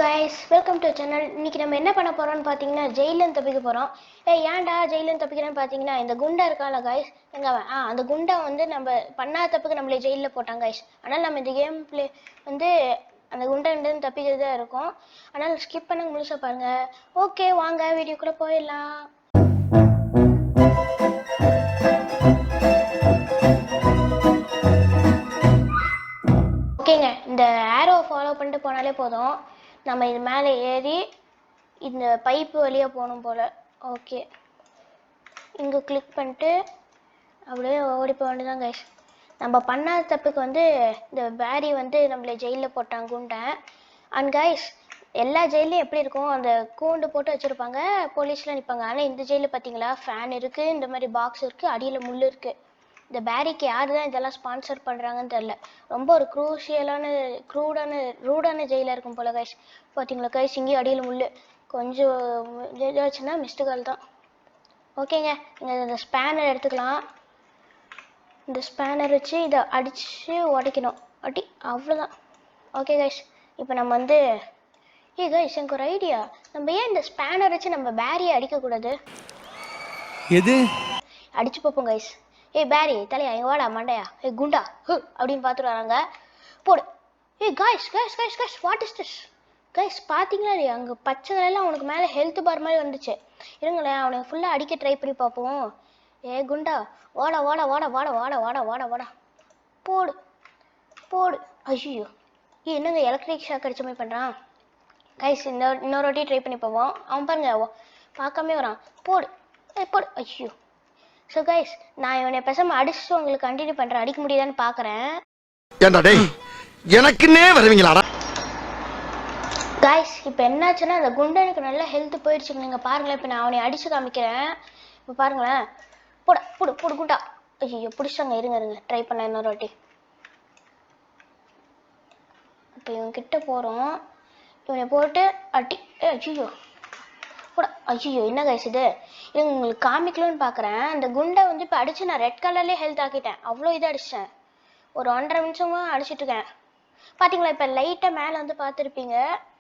Guys, welcome to channel. இன்னைக்கு நம்ம என்ன பண்ண போறோம்னு பார்த்தீங்கன்னா ஜெயிலில் தப்பிக்க போகிறோம். ஏன்டா ஜெயிலில் தப்பிக்கிறேன்னு பார்த்தீங்கன்னா இந்த குண்டா இருக்கான்ல கைஸ், எங்க அந்த குண்டா வந்து நம்ம பண்ணாத தப்புக்கு நம்மளே ஜெயிலில் போட்டாங்க கைஸ். ஆனால் நம்ம இந்த கேம் பிளே வந்து அந்த குண்டை தப்பிக்கிறதா இருக்கும். ஆனால் ஸ்கிப் பண்ண முழுசா பாருங்க. ஓகே, வாங்க வீடியோக்குள்ளே போயிடலாம். ஓகேங்க, இந்த ஆரோ ஃபாலோ பண்ணிட்டு போனாலே போதும். நம்ம இது மேலே ஏறி இந்த பைப்பு வழியாக போகணும் போல். ஓகே, இங்கே கிளிக் பண்ணிட்டு அப்படியே ஓடி போக வேண்டியதான் கைஸ். நம்ம பண்ணாத தப்புக்கு வந்து இந்த பேரி வந்து நம்மளை ஜெயிலில் போட்டாங்க குண்டேன். அண்ட் கைஸ், எல்லா ஜெயிலையும் எப்படி இருக்கும், அந்த கூண்டு போட்டு வச்சுருப்பாங்க, போலீஸ்லாம் நிற்பாங்க. ஆனால் இந்த ஜெயிலில் பார்த்தீங்களா, ஃபேன் இருக்குது, இந்த மாதிரி பாக்ஸ் இருக்குது, அடியில் முள் இருக்குது. இந்த பேரிக்கு யார் தான் இதெல்லாம் ஸ்பான்சர் பண்ணுறாங்கன்னு தெரில. ரொம்ப ஒரு ரூடான ஜெயிலாக இருக்கும் போல் கைஸ். பார்த்தீங்களா கைஸ், இங்கேயும் அடியில் முள். கொஞ்சம் இதாச்சுன்னா மிஸ்டு கால் தான். ஓகேங்க, இங்கே இந்த ஸ்பேனர் எடுத்துக்கலாம். இந்த ஸ்பேனர் வச்சு இதை அடித்து உடைக்கணும். அவ்வளோதான். ஓகே கைஸ், இப்போ நம்ம வந்து கைஸ், எனக்கு ஒரு ஐடியா. நம்ம ஏன் இந்த ஸ்பேனர் வச்சு நம்ம பேரியை அடிக்கக்கூடாது? எது அடிச்சு பார்ப்போம் கைஸ். பேரி தலையா, எங்க வாடா மண்டையா, குண்டா அப்படின்னு பார்த்துட்டு வராங்க. போடு. Guys guys guys guys what is this guys? பார்த்தீங்களா இல்லையா, அங்கே பச்சைலாம் அவனுக்கு மேலே ஹெல்த் பார் மாதிரி வந்துச்சு. இருங்களேன், அவனுக்கு ஃபுல்லாக அடிக்க ட்ரை பண்ணி பார்ப்போம். குண்டா, வாடா வாடா வாடா வாடா வாடா வாடா வாடா வாடா, போடு போடு. ஐயோ, என்னங்க எலக்ட்ரிக் ஷாக் அடிச்ச மாதிரி பண்ணுறான். கைஸ், இன்னொரு வாட்டி ட்ரை பண்ணி பார்ப்போம். அவன் பாருங்க பார்க்காமே வரான். போடு போடு. ஐயோ. ஸோ கைஸ், நான் இவனை பேசாமல் அடிச்சுட்டு உங்களுக்கு கண்டினியூ பண்ணுறேன். அடிக்க முடியுதான்னு பார்க்குறேன். எனக்குன்னே வருவீங்களாடா கைஸ், இப்போ என்னாச்சுன்னா அந்த குண்டனுக்கு நல்ல ஹெல்த் போயிடுச்சுங்க. நீங்கள் பாருங்களேன், இப்போ நான் அவனை அடித்து காமிக்கிறேன். இப்போ பாருங்களேன். போட போடு போடு குண்டா. ஐயோ, பிடிச்சாங்க. இருங்க ட்ரை பண்ண இன்னொரு வாட்டி. இப்போ இவன் கிட்ட போகிறோம். இவனை போட்டு அடி. ஐயோ போட. ஐயோ, என்ன கைஸ் இது? உங்களுக்கு காமிக்கலன்னு பார்க்குறேன். அந்த குண்டை வந்து இப்போ அடித்து நான் ரெட் கலர்லேயே ஹெல்த் ஆக்கிட்டேன். அவ்வளோ இதாக அடிச்சிட்டேன். ஒரு 1.5 நிமிஷமாக அடிச்சிட்ருக்கேன். பார்த்தீங்களா, இப்போ லைட்டாக மேலே வந்து பார்த்துருப்பீங்க.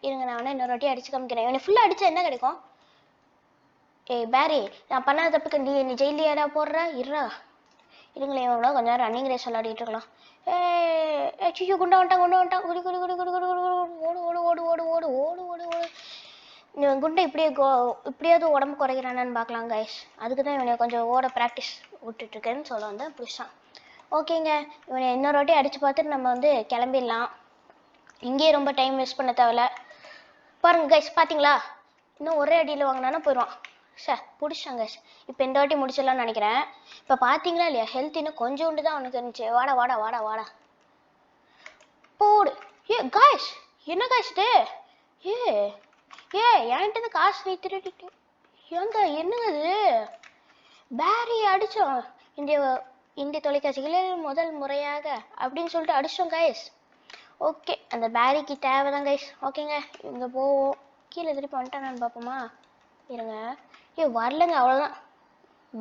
இருங்க, நான் இன்னொரு வாட்டி அடிச்சு காமிக்கிறேன். இவனை ஃபுல்லாக அடித்தா என்ன கிடைக்கும்? பேரி, நான் பண்ணாத தப்புக்கு நீ ஜெயிலி ஏடா போடுற? இருங்களேன், இவங்களா கொஞ்சம் ரன்னிங் ரேஸ் விளையாடிட்டு இருக்கலாம். சிச்சு குண்டா வந்துட்டான். குடி குடி குடி குடி குடி குடி ஓடு ஓடு ஓடு ஓடு ஓடு ஓடு ஓடு ஓடு. இவன் குண்டை இப்படியாவது உடம்பு குறைக்கிறானான்னு பார்க்கலாம் கைஸ். அதுக்கு தான் இவனை கொஞ்சம் ஓட ப்ராக்டிஸ் விட்டுட்ருக்கேன்னு சொல்ல வந்தேன். பிடிச்சான். ஓகேங்க, இவனை இன்னொரு வாட்டி அடித்து பார்த்துட்டு நம்ம வந்து கிளம்பிடலாம். இங்கேயே ரொம்ப டைம் வேஸ்ட் பண்ண தேவையில்ல. பாருங்க கைஸ், பார்த்தீங்களா, இன்னும் ஒரே அடியில் வாங்கினானா போயிடுவான். பிடிச்சாங்க கைஸ். இப்போ இந்த வாட்டி முடிச்சிடலாம்னு நினைக்கிறேன். இப்போ பார்த்தீங்களா இல்லையா, ஹெல்த் இன்னும் கொஞ்சோண்டு தான் அவனுக்கு இருந்துச்சு. வாடா வாடா வாடா வாடா போடு. கைஸ், என்ன கைஸ் இது? என்கிட்ட காசு நீ திருட்டிட்டு என்னங்க இது? பேரி அடிச்சோம். இந்திய தொலைக்காட்சிகளில் முதல் முறையாக அப்படின்னு சொல்லிட்டு அடிச்சோம் கைஸ். ஓகே, அந்த பேரிக்கு தேவைதான் கைஸ். ஓகேங்க, இங்கே போவோம். கீழே திருப்பி வந்துட்டானு பார்ப்போமா? இருங்க. வரலங்க, அவ்வளோதான்.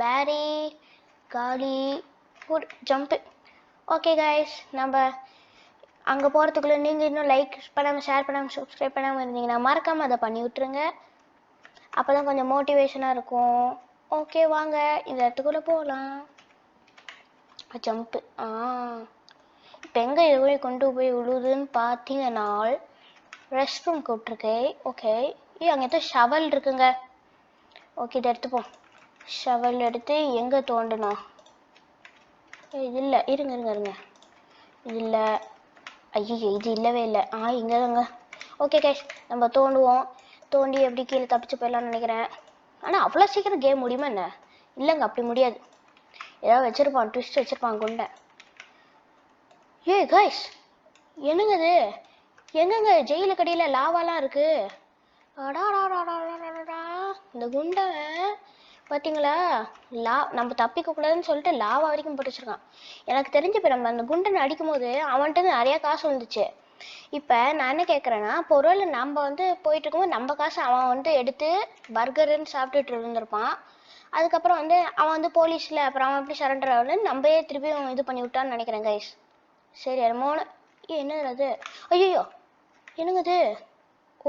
பேரி காலி. ஒரு ஜம்ப்பு. ஓகே கைஸ், நம்ம அங்கே போகிறதுக்குள்ளே நீங்கள் இன்னும் லைக் பண்ணாமல், ஷேர் பண்ணாமல், சப்ஸ்கிரைப் பண்ணாமல் இருந்தீங்கன்னா மறக்காமல் அதை பண்ணி விட்டுருங்க. அப்போ தான் கொஞ்சம் மோட்டிவேஷனாக இருக்கும். ஓகே, வாங்க இந்த இடத்துக்குள்ளே போகலாம். ஜம்ப்பு. இப்போ எங்கே எவ்வளோ கொண்டு போய் விழுதுன்னு பார்த்தீங்கன்னா ரெஸ்ட் ரூம் கூப்பிட்ருக்கேன். ஓகே, அங்கே எதோ ஷவல் இருக்குங்க. ஓகே, இதை எடுத்துப்போம். ஷவல் எடுத்து எங்கே தோண்டணும்? இது இல்லை. இருங்க. இது இல்லை. ஐயோ, இது இல்லவே இல்லை. இங்கே தாங்க. ஓகே கைஸ், நம்ம தோண்டி எப்படி கீழே தப்பிச்சு போயிடலாம்னு நினைக்கிறேன். ஆனால் அவ்வளோ சீக்கிரம் கேம் முடியுமா என்ன? இல்லைங்க, அப்படி முடியாது. ஏதாவது வச்சுருப்பான், ட்விஸ்ட் வச்சுருப்பான் குண்டை. கைஸ், என்னங்க இது? எங்கங்க ஜெயிலு கடையில் லாவாலாம் இருக்கு? இந்த குண்டை பார்த்தீங்களா, நம்ம தப்பிக்க கூடாதுன்னு சொல்லிட்டு லாவா வரைக்கும் போட்டு வச்சிருக்கான். எனக்கு தெரிஞ்ச இப்போ நம்ம அந்த குண்டனை அடிக்கும் போது அவன்கிட்ட நிறையா காசு வந்துச்சு. இப்போ நான் என்ன கேட்குறேன்னா, இப்போ ஒருவேளை நம்ம வந்து போயிட்டு இருக்கும்போது நம்ம காசு அவன் வந்து எடுத்து பர்கருன்னு சாப்பிட்டுட்டு இருந்திருப்பான். அதுக்கப்புறம் வந்து அவன் வந்து போலீஸில் அப்புறம் அவன் எப்படி சரண்டர் ஆகுதுன்னு நம்ம திருப்பியும் இது பண்ணி விட்டான்னு நினைக்கிறேன் கைஸ். சரி, என்னது அது? ஐயோ, என்னங்க இது?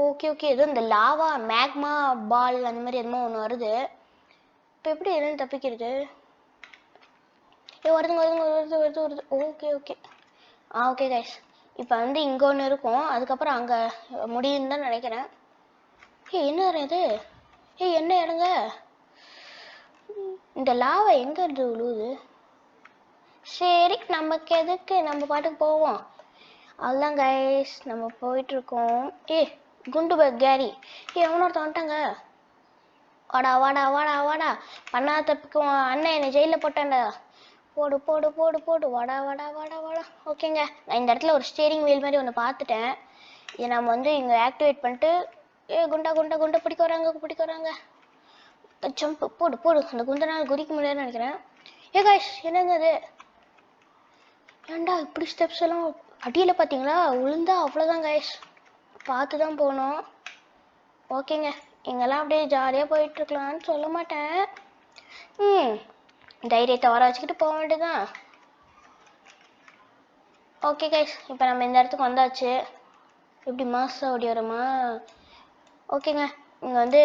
ஓகே ஓகே, ஏதோ இந்த லாவா மேக்மா பால் அந்த மாதிரி என்னமோ ஒன்று வருது. இப்போ எப்படி என்னன்னு தப்பிக்கிறது? வருதுங்க வருதுங்க வருது வருது வருது. Okay okay. ஓகே கைஸ், இப்போ வந்து இங்கே ஒன்று இருக்கும், அதுக்கப்புறம் அங்கே முடியும்னு தான் நினைக்கிறேன். என்ன இது? என்ன இடங்க? இந்த லாவா எங்க இருந்து விழுவுது? சரி, நமக்கு எதுக்கு, நம்ம பாட்டுக்கு போவோம். அதுதான் கைஸ், நம்ம போயிட்டு இருக்கோம். குண்டு கேரி. எவனொருத்த வந்துட்டாங்க. வாடா வாடா வாடா வாடா, பண்ணா தப்பிக்கு அண்ணன் என்னை ஜெயிலில் போட்டான்டா. போடு போடு போடு போடு, வாடா வாடா வாடா வாடா. ஓகேங்க, நான் இந்த இடத்துல ஒரு ஸ்டீரிங் வீல் மாதிரி ஒன்று பார்த்துட்டேன். இதை நம்ம வந்து இங்கே ஆக்டிவேட் பண்ணிட்டு குண்டா குண்டா குண்டை பிடிக்க வராங்க. ஜம்ப் போடு போடு. அந்த குண்டனால் குதிக்க முடியாதுன்னு நினைக்கிறேன். காய்ஸ், என்னங்க அது? ஏண்டா இப்படி ஸ்டெப்ஸ் எல்லாம் அடியில் பார்த்தீங்களா? விழுந்தா அவ்வளோதான் காய்ஸ், பார்த்து தான் போகணும். ஓகேங்க, இங்கெல்லாம் அப்படியே ஜாலியாக போயிட்டுருக்கலான்னு சொல்ல மாட்டேன். தைரியத்தை வர வச்சுக்கிட்டு போக வேண்டியதுதான். ஓகே கைஸ், இப்போ நம்ம இந்த இடத்துக்கு வந்தாச்சு. எப்படி மாசா ஓடி வரமா? ஓகேங்க, இங்கே வந்து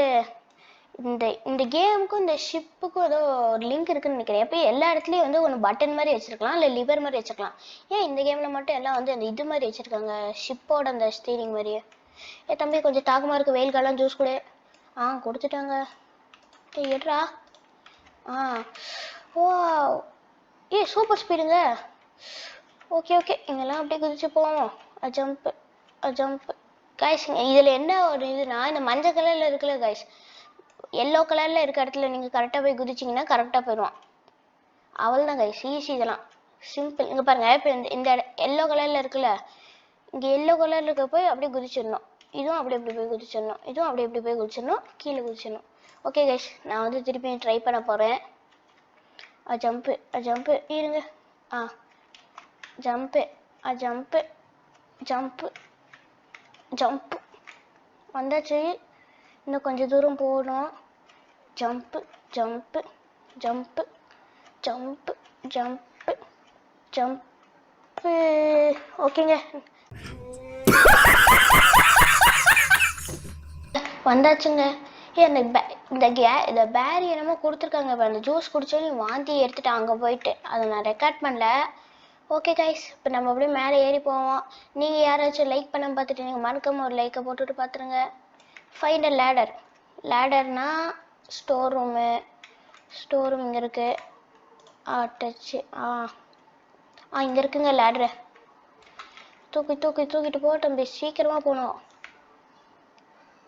இந்த கேமுக்கும் இந்த ஷிப்புக்கும் ஏதோ ஒரு லிங்க் இருக்குன்னு நினைக்கிறேன். எப்போ எல்லா இடத்துலையும் வந்து ஒன்று பட்டன் மாதிரி வச்சிருக்கலாம், இல்லை லிவர் மாதிரி வச்சிருக்கலாம். ஏன் இந்த கேமில் மட்டும் எல்லாம் வந்து அந்த இது மாதிரி வச்சிருக்காங்க, ஷிப்போட அந்த ஸ்டீரிங் மாதிரியே? தம்பி கொஞ்சம் தாகமாக இருக்குது, வெயில் காலம், ஜூஸ் கூட. கொடுத்துட்டாங்க. ஏட்ரா. ஓ சூப்பர் ஸ்பீடுங்க. ஓகே ஓகே, இங்கெல்லாம் அப்படியே குதிச்சு போவோம். Jump guys. இதில் என்ன ஒரு இதுனா, இந்த மஞ்சள் கலரில் இருக்குல்ல கைஸ், எல்லோ கலரில் இருக்க இடத்துல நீங்கள் கரெக்டாக போய் குதிச்சிங்கன்னா கரெக்டாக போயிடுவான். அவள் தான் கைஸ், ஈஸி. இதெல்லாம் சிம்பிள். இங்கே பாருங்கள், இப்போ இந்த எல்லோ கலரில் இருக்குல்ல, இங்கே எல்லோ கலரில் இருக்க போய் அப்படியே குதிச்சிடணும். இதுவும் அப்படி எப்படி போய் குதிச்சிடணும், இதுவும் அப்படி எப்படி போய் குதிச்சிடணும், கீழே குதிச்சிடணும். ஓகே கைஸ், நான் வந்து திருப்பி ட்ரை பண்ண போகிறேன். ஜம்ப்பு இருங்க. ஜம்ப்பு வந்தாச்சு. இன்னும் கொஞ்சம் தூரம் போகணும். ஜம்ப்பு. ஓகேங்க, வந்தாச்சுங்க. இந்த பேரி என்னமோ கொடுத்துருக்காங்க. இப்போ அந்த ஜூஸ் குடிச்சோன்னு வாந்தி எடுத்துட்டு அங்கே போயிட்டு அதை நான் ரெக்கார்ட் பண்ணல. ஓகே கைஸ், இப்போ நம்ம அப்படியே மேலே ஏறி போவோம். நீங்கள் யாராச்சும் லைக் பண்ண பார்த்துட்டு நீங்கள் மறக்காம ஒரு லைக்கை போட்டுவிட்டு பார்த்துருங்க. ஃபைண்ட் அ லேடர்னா ஸ்டோர் ரூம் இங்கே இருக்குது. டச்சு. இங்கே இருக்குங்க லேடரு. தூக்கிட்டு போட்டோம், சீக்கிரமாக போகணும்.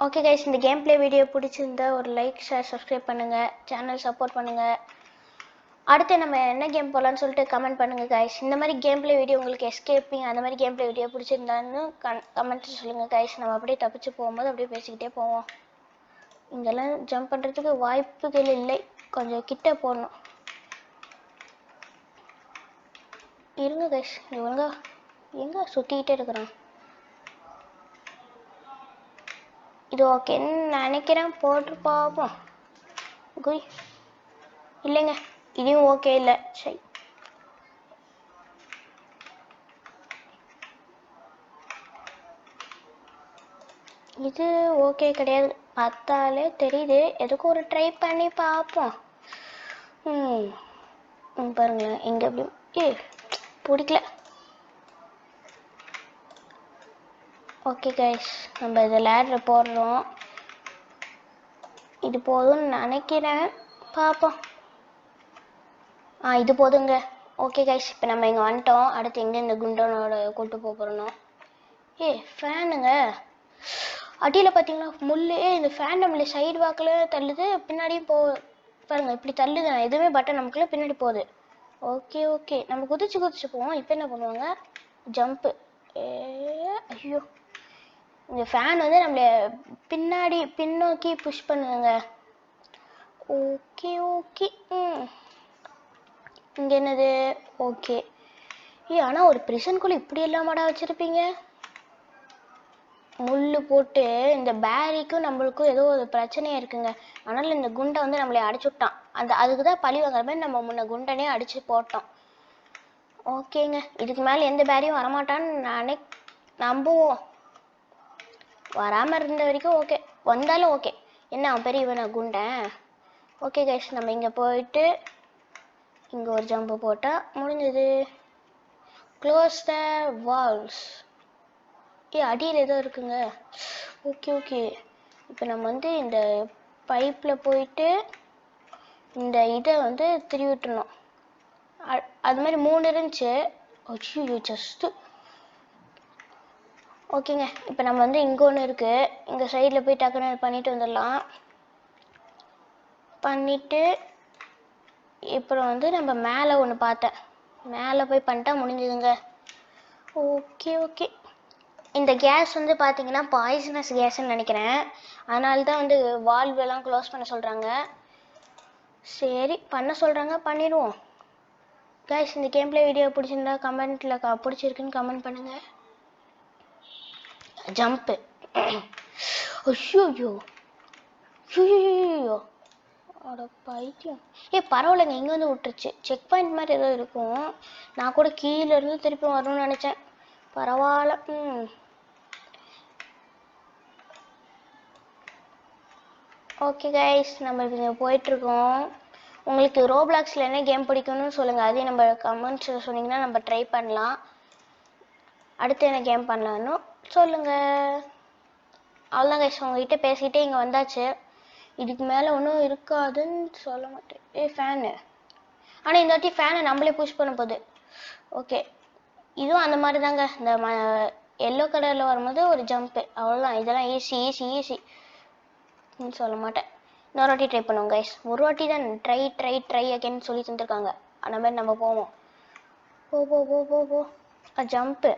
ஓகே கைஸ், இந்த கேம் பிளே வீடியோ பிடிச்சிருந்தா ஒரு லைக், ஷேர், சப்ஸ்கிரைப் பண்ணுங்கள், சேனல் சப்போர்ட் பண்ணுங்கள். அடுத்து நம்ம என்ன கேம் போகலான்னு சொல்லிட்டு கமெண்ட் பண்ணுங்கள் கைஸ். இந்த மாதிரி கேம் பிளே வீடியோ உங்களுக்கு எஸ்கேப்பிங் அந்த மாதிரி கேம் பிளே வீடியோ பிடிச்சிருந்தான்னு கமெண்ட்ஸ் சொல்லுங்கள் கைஸ். நம்ம அப்படியே தப்பிச்சு போகும்போது அப்படியே பேசிக்கிட்டே போவோம். இங்கெல்லாம் ஜம்ப் பண்ணுறதுக்கு வாய்ப்புகள் இல்லை, கொஞ்சம் கிட்ட போடணும். இருங்க கைஸ், எங்கே சுற்றிக்கிட்டே இருக்கிறான். இது ஓகேன்னு நினைக்கிறேன், போட்டு பார்ப்போம். இல்லைங்க, இதுவும் ஓகே இல்லை. சரி, இது ஓகே கிடையாது, பார்த்தாலே தெரியுது. எதுக்கும் ஒரு ட்ரை பண்ணி பார்ப்போம். பாருங்களேன், எங்கே எப்படி பிடிக்கல. ஓகே கைஸ், நம்ம இதை லேடர் போடுறோம். இது போதும்னு நினைக்கிறேன், பார்ப்போம். இது போதுங்க. ஓகே கைஸ், இப்போ நம்ம இங்கே வந்துட்டோம். அடுத்து எங்கே இந்த குண்டனோட கொண்டு போகிறோம். ஃபேனுங்க அடியில் பார்த்தீங்களா, முள்ளு. இந்த ஃபேன் நம்மள சைடு வாக்கில் தள்ளுது, பின்னாடியும் பாருங்கள் இப்படி தள்ளுது. நான் எதுவுமே பட்டன் நமக்குள்ளே பின்னாடி போகுது. ஓகே, நம்ம குதிச்சு போவோம். இப்போ என்ன பண்ணுவாங்க, ஜம்ப்பு. ஐயோ, இந்த ஃபேன் வந்து நம்மள பின்னோக்கி புஷ் பண்ணுங்க. ஓகே இங்கே என்னது? ஓகே. ஆனால் ஒரு பிரிசனுக்குள்ளே இப்படி எல்லாமாடா வச்சுருப்பீங்க? முள் போட்டு இந்த பேரிக்கும் நம்மளுக்கும் ஏதோ ஒரு பிரச்சனையாக இருக்குங்க. அதனால் இந்த குண்டை வந்து நம்மளை அடிச்சு விட்டான். அதுக்கு தான் பழி வாங்குற மாதிரி நம்ம முன்ன குண்டனே அடித்து போட்டோம். ஓகேங்க, இதுக்கு மேலே எந்த பேரியும் வரமாட்டான்னு நம்புவோம். வராமல் இருந்த வரைக்கும் ஓகே, வந்தாலும் ஓகே. என்ன அவன் பெரியவனா குண்டன்? ஓகே கைஸ், நம்ம இங்கே போயிட்டு இங்கே ஒரு ஜம்பு போட்டால் முடிஞ்சது. Close the Waals. அடியில் ஏதோ இருக்குங்க. ஓகே ஓகே, இப்போ நம்ம வந்து இந்த பைப்பில் போயிட்டு இந்த இதை வந்து திருவி விட்டுருணும். அது மாதிரி 3 இருந்துச்சு. ஐயோ ஜஸ்ட்டு ஓகேங்க. இப்போ நம்ம வந்து இங்கே ஒன்று இருக்குது, இங்கே சைடில் போய் டக்குன்னு பண்ணிட்டு வந்துடலாம். பண்ணிவிட்டு அப்புறம் வந்து நம்ம மேலே ஒன்று பார்த்தேன், மேலே போய் பண்ணிட்டா முடிஞ்சதுங்க. ஓகே ஓகே, இந்த கேஸ் வந்து பார்த்தீங்கன்னா பாய்சனஸ் கேஸ்ன்னு நினைக்கிறேன். அதனால தான் வந்து வால்வெல்லாம் க்ளோஸ் பண்ண சொல்கிறாங்க. சரி பண்ண சொல்கிறாங்க, பண்ணிடுவோம். கைஸ், இந்த கேம் பிளே வீடியோ பிடிச்சிருந்தா கமெண்ட்டில் பிடிச்சிருக்குன்னு கமெண்ட் பண்ணுங்கள். ஜம்ப்பு. ஐயோ ஐயோ, அட பைத்தியம். பரவாயில்லைங்க, இங்கே வந்து விட்டுருச்சு. செக் பாயிண்ட் மாதிரி ஏதோ இருக்கும். நான் கூட கீழே இருந்து திருப்பி வரணும்னு நினச்சேன். பரவாயில்ல. ஓகே கைஸ், நம்ம இங்கே போயிட்டுருக்கோம். உங்களுக்கு ரோப்ளாக்ஸில் என்ன கேம் பிடிக்கும்னு சொல்லுங்கள், அதையும் நம்ம கமெண்ட்ஸில் சொன்னீங்கன்னா நம்ம ட்ரை பண்ணலாம். அடுத்து என்ன கேம் பண்ணலான்னு சொல்லுங்கள். அவ்வளோதான் கைஸ், உங்ககிட்ட பேசிக்கிட்டே இங்கே வந்தாச்சு. இதுக்கு மேலே ஒன்றும் இருக்காதுன்னு சொல்ல மாட்டேன். ஃபேனு, ஆனால் இந்த வாட்டி ஃபேனை நம்மளே புஷ் பண்ண போகுது. ஓகே, இதுவும் அந்த மாதிரி தாங்க. இந்த எல்லோ கலரில் வரும்போது ஒரு ஜம்ப்பு, அவ்வளோதான். இதெல்லாம் ஈஸி ஈஸி ஈஸி சொல்ல மாட்டேன். இன்னொரு வாட்டி ட்ரை பண்ணுவோம் கைஸ். ஒரு வாட்டி தான் ட்ரை அகேன்னு சொல்லி தந்துருக்காங்க. அந்த மாதிரி நம்ம போவோம். போ போ போ போ போ. Jump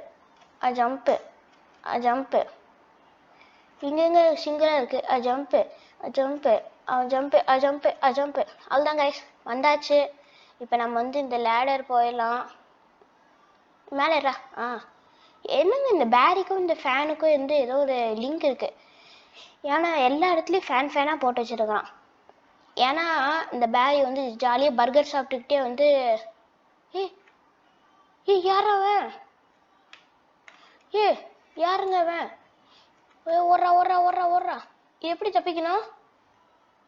jump jump. இங்கெங்க சிங்கிளாக இருக்குது. Jump jump jump jump jump. அவ்வளோதான் கைஸ், வந்தாச்சு. இப்போ நம்ம வந்து இந்த லேடர் போயிடலாம். மேலே ஏறா. என்னங்க இந்த பேரிக்கும் இந்த ஃபேனுக்கும் வந்து ஏதோ ஒரு லிங்க் இருக்குது. ஏன்னா எல்லா இடத்துலையும் ஃபேனாக போட்டு வச்சுருக்கான். ஏன்னா இந்த பேரி வந்து ஜாலியாக பர்கர் சாப்பிட்டுக்கிட்டே வந்து யாரவன்? யாருங்க அவன்? ஓடுறா ஓடுறா ஓடுறா ஓடுறா. எப்படி தப்பிக்கணும்?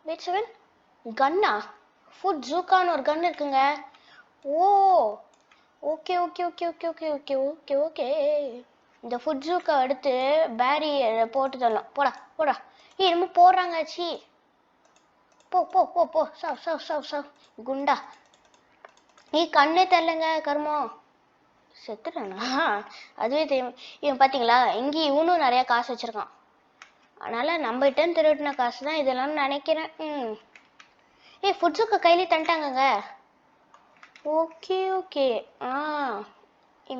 Wait seven. கன்னா? ஃபுட் ஜூக்கான்னு ஒரு கன் இருக்குங்க. Oh okay okay okay okay okay okay okay okay. இந்த ஃபுட் ஜூக்கை எடுத்து பேரி போட்டு தரலாம். போடா போடா. என்னமோ போடுறாங்க. சி போ போ போ போ. சாவ் சாவ் சாவ் சாவ் குண்டா. கண்ணே தரலங்க கர்மம். செத்துறானா? அதுவே தெரியும். இவன் பார்த்தீங்களா, இங்கேயும் இவனும் நிறையா காசு வச்சுருக்கான். அதனால் நம்மகிட்ட திருட்டின காசு தான் இதெல்லாம் நினைக்கிறேன். ஃபுட் ஜூக்கை கையிலே தந்துட்டாங்கங்க. Okay okay.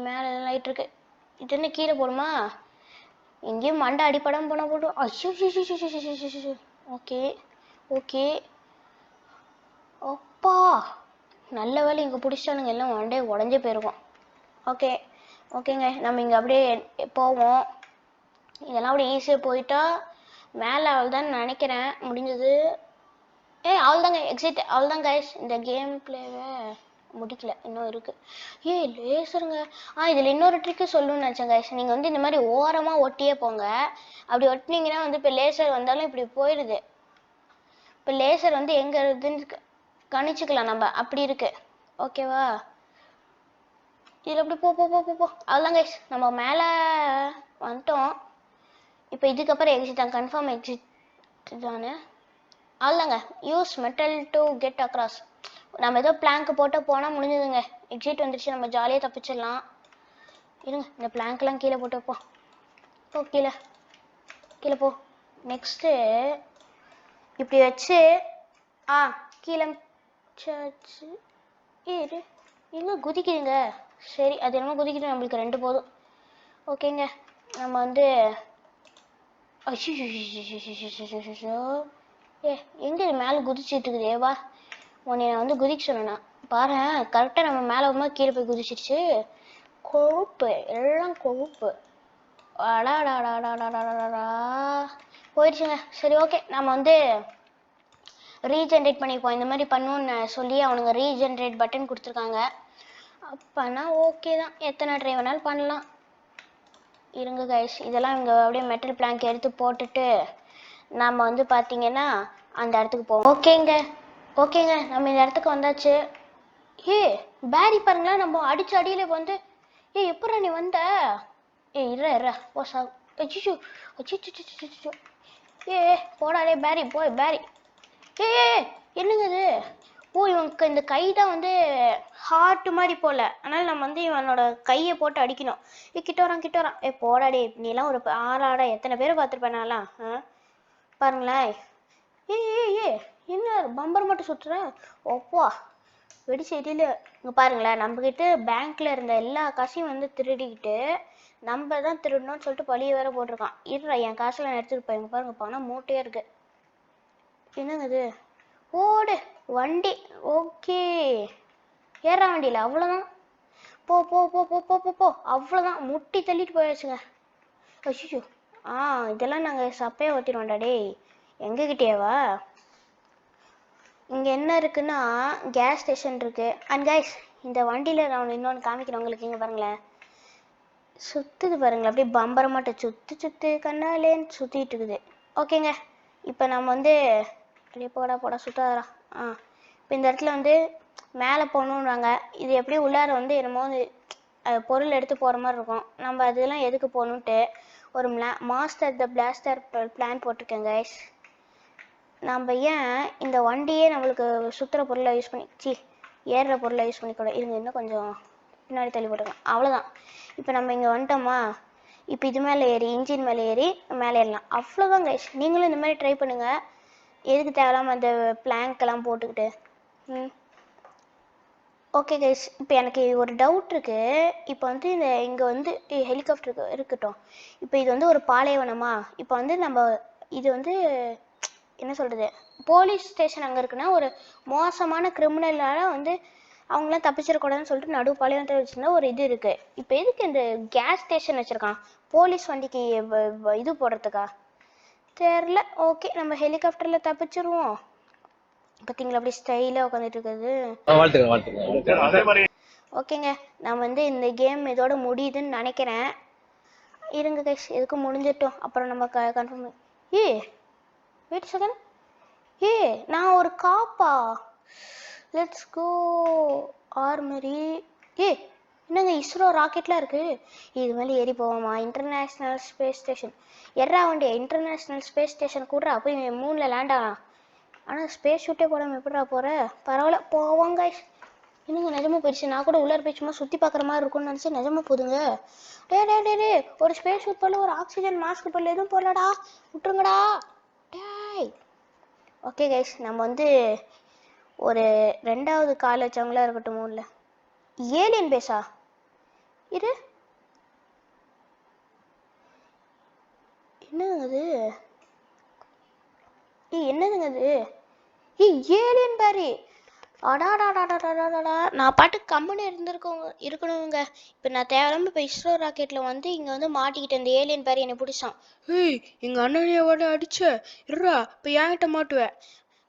மேலே லைட் இருக்கு. இது என்ன கீழே போடுமா? எங்கேயும் மண்டை அடிப்படம் போனால் போடும். அச்சோ. Okay okay. அப்பா நல்ல வேலை இங்கே பிடிச்சானுங்க, எல்லாம் மண்டே உடஞ்சே போயிருக்கோம். ஓகேங்க, நம்ம இங்கே அப்படியே போவோம். இதெல்லாம் அப்படியே ஈஸியாக போயிட்டா மேலே அவ்வளோதான் நினைக்கிறேன். முடிஞ்சது. அவ்வளோதாங்க, எக்ஸிட். அவ்வளோதான் கைஸ், இந்த கேம் பிளேவை முடிக்கல, இன்னும் இருக்குது. லேசருங்க. இதில் இன்னொரு ட்ரிக்கு சொல்லணும்னு நினச்சேன் கைஸ். நீங்கள் வந்து இந்த மாதிரி ஓரமாக ஒட்டியே போங்க. அப்படி ஒட்டினீங்கன்னா வந்து இப்போ லேசர் வந்தாலும் இப்படி போயிடுது. இப்போ லேசர் வந்து எங்கே இருக்குதுன்னு கணிச்சுக்கலாம் நம்ம, அப்படி இருக்கு. ஓகேவா? இதில் அப்படி போ போ போ போ போ. அவ்வளோதான் கைஸ், நம்ம மேலே வந்துட்டோம். இப்போ இதுக்கப்புறம் எக்ஸிட் தான், கன்ஃபார்ம் எக்ஸிட் தானே. அவ்வளோதாங்க. Use metal to get across. நம்ம ஏதோ பிளாங்க் போட்டு போனால் முடிஞ்சதுங்க. எக்ஸிட் வந்துடுச்சு, நம்ம ஜாலியாக தப்பிச்சிடலாம். இருங்க, இந்த பிளாங்க்லாம் கீழே போட்டு வைப்போம். போ கீழே கீழே போ. நெக்ஸ்ட்டு இப்படி வச்சு கீழே சச்சு. இரு, எங்கே குதிக்குதுங்க? சரி, அது என்னமோ குதிக்கிட்டு நம்மளுக்கு 2 போதும். ஓகேங்க, நம்ம வந்து எங்கே மேலே குதிச்சுட்டு இருக்குது? வா, உன்னை நான் வந்து குதிக்க சொன்னேன்னா பாரு. கரெக்டாக நம்ம மேலே வரும்போது கீழே போய் குதிச்சிடுச்சு. கொழுப்பு, எல்லாம் கொழுப்பு. போயிடுச்சுங்க. சரி ஓகே, நம்ம வந்து ரீஜென்ரேட் பண்ணிப்போம். இந்த மாதிரி பண்ணுவோன்னு சொல்லி அவனுங்க ரீஜென்ரேட் பட்டன் கொடுத்துருக்காங்க. அப்போனா ஓகே தான், எத்தனை ட்ரை வேணாலும் பண்ணலாம். இருங்க கைஸ், இதெல்லாம் இங்கே அப்படியே மெட்டல் பிளாங்க் எடுத்து போட்டுட்டு நம்ம வந்து பார்த்தீங்கன்னா அந்த இடத்துக்கு போவோம். ஓகேங்க நம்ம இந்த இடத்துக்கு வந்தாச்சு. ஏ பேரி பாருங்களேன், நம்ம அடிச்ச அடியில வந்து எப்படா நீ வந்த? இற ஓ சா அச்சிச்சோ அச்சிச்சோ. போடாடே பேரி, போய் பேரி. ஏ என்னங்க இது? ஓ இவனுக்கு இந்த கை தான் வந்து ஹார்ட் மாதிரி போல, அதனால நம்ம வந்து இவனோட கையை போட்டு அடிக்கணும். கிட்ட வரான். போடாடே, நீ எல்லாம் ஒரு ஆளாடா, எத்தனை பேரை பார்த்துருப்பேன் நான்லாம். பாருங்களேன். ஏ என்ன பம்பர் மட்டும் சுற்றுறேன்? ஒப்பா வெடிச்சு எதில. இங்கே பாருங்களேன், நம்மக்கிட்ட பேங்க்ல இருந்த எல்லா காசையும் வந்து திருடிக்கிட்டு நம்ம தான் திருடணும்னு சொல்லிட்டு பழிய வேற போட்டிருக்கான். இருடா, என் காசுல நான் எடுத்துட்டு போய் பாருங்க, பணம் மூட்டையா இருக்கு. என்னங்க இது? ஓடு வண்டி. ஓகே ஏறா வண்டியில், அவ்வளோதான். போ போ போ போ போ போ போ அவ்வளோதான், முட்டி தள்ளிட்டு போயாச்சுங்க. அச்சிச்சோ. இதெல்லாம் நாங்கள் சப்பையை ஊற்றிடுவோம்டா டேய். எங்ககிட்டேவா? இங்கே என்ன இருக்குன்னா கேஸ் ஸ்டேஷன் இருக்கு. அண்ட் கைஸ், இந்த வண்டியில் நான் இன்னொன்று காமிக்கிறேன் உங்களுக்கு. இங்கே பாருங்களேன், சுற்றுது பாருங்களேன், அப்படியே பம்பரமாட்ட சுற்று கண்ணாலேன்னு சுற்றிட்டு இருக்குது. ஓகேங்க, இப்போ நம்ம வந்து அப்படியே போடா சுத்தாதரா. இப்போ இந்த இடத்துல வந்து மேலே போகணுன்றாங்க. இது எப்படி உள்ளார வந்து என்னமோ பொருள் எடுத்து போகிற மாதிரி இருக்கும். நம்ம அதெல்லாம் எதுக்கு போகணுன்ட்டு ஒரு மாஸ்டர் த பிளாஸ்டர் பிளான் போட்டிருக்கேன் கைஸ். நம்ம ஏன் இந்த வண்டியே நம்மளுக்கு சுற்றுற பொருளை யூஸ் பண்ணி ஏறுற பொருளை யூஸ் பண்ணிக்கூட. இருங்க, இன்னும் கொஞ்சம் பின்னாடி தள்ளி போட்டுக்கலாம். அவ்வளோதான். இப்போ நம்ம இங்கே வந்துட்டோமா? இப்போ இது மேலே ஏறி இன்ஜின் மேலே ஏறி மேலே ஏறலாம். அவ்வளோதான் கைஸ். நீங்களும் இந்த மாதிரி ட்ரை பண்ணுங்கள். எதுக்கு தேவையில்லாமல் அந்த பிளாங்க்கெல்லாம் போட்டுக்கிட்டு. ஓகே கைஸ், இப்போ எனக்கு ஒரு டவுட் இருக்குது. இப்போ வந்து இங்கே வந்து ஹெலிகாப்டர் இருக்கட்டும். இப்போ இது வந்து ஒரு பாலைவனமா? இப்போ வந்து நம்ம இது வந்து என்ன சொல்கிறது, போலீஸ் ஸ்டேஷன் அங்கே இருக்குன்னா ஒரு மோசமான கிரிமினலால் வந்து அவங்களாம் தப்பிச்சிடக்கூடாதுன்னு சொல்லிட்டு நடு பாளையத்தை வச்சுருந்தா ஒரு இது இருக்குது. இப்போ எதுக்கு இந்த கேஸ் ஸ்டேஷன் வச்சுருக்கான்? போலீஸ் வண்டிக்கு இது போடுறதுக்கா தெரில. ஓகே, நம்ம ஹெலிகாப்டரில் தப்பிச்சிருவோம். பார்த்தீங்களா அப்படி ஸ்டைலாக உட்காந்துட்டு இருக்குது. ஓகேங்க, நான் வந்து இந்த கேம் இதோட முடியுதுன்னு நினைக்கிறேன். இருங்க கைஸ், எதுக்கு முடிஞ்சிட்டோம், அப்புறம் நம்ம கன்ஃபார்ம். Wait second. நான் ஒரு காப்பா? Let's go armoury. என்னங்க இஸ்ரோ ராக்கெட்லாம் இருக்கு. இது மேலே ஏறி போவோமா? International space station. எறா வண்டியா, இன்டர்நேஷ்னல் ஸ்பேஸ் ஸ்டேஷன் கூடுறா, போய் மூணில் லேண்ட் ஆகலாம். ஆனால் ஸ்பேஸ் ஷூட்டே போடாமல் எப்படிடா போகிற? பரவாயில்ல, போவாங்க. இன்னுங்க நிஜமா போயிடுச்சு. நான் கூட உள்ளார போய் சும்மா சுற்றி பார்க்குற மாதிரி இருக்கும்னு நினச்சி நிஜமா போதுங்க. டே ஒரு ஸ்பேஸ் ஷூட் போடல, ஒரு ஆக்சிஜன் மாஸ்க் போடல, எதுவும் போடலடா, விட்டுருங்கடா டேய். ஓகே கைஸ், நம்ம வந்து ஒரு 2வது கால் வச்சவங்களா இருக்கட்டும். மூணுல ஏலியன் பேஸா? இரு, என்னங்க அது? என்னதுங்க அது? ஏலியன் பேரி. அடாடாடாடாடாடாடா, நான் பாட்டு கம்முன்னு இருக்கணுங்க. இப்போ நான் தேவையில்லாம இப்போ இஸ்ரோ ராக்கெட்டில் வந்து இங்கே வந்து மாட்டிக்கிட்டேன். இந்த ஏலியன் பேரி என்னை பிடிச்சான். எங்கள் அண்ணனையோட அடிச்ச இருடா, இப்போ என்கிட்ட மாட்டுவேன்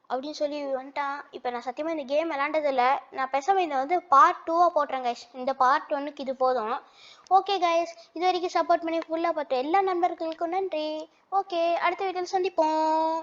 அப்படின்னு சொல்லி வந்துட்டான். இப்போ நான் சத்தியமாக இந்த கேம் விளாண்டதில்ல. நான் பேசாமல் இதை வந்து பார்ட் 2 போட்டுறேன் கைஸ். இந்த பார்ட் 1க்கு இது போதும். ஓகே கைஸ், இது வரைக்கும் சப்போர்ட் பண்ணி ஃபுல்லாக பார்த்து எல்லா நண்பர்களுக்கும் நன்றி. ஓகே, அடுத்த வீடியோவில் சந்திப்போம்.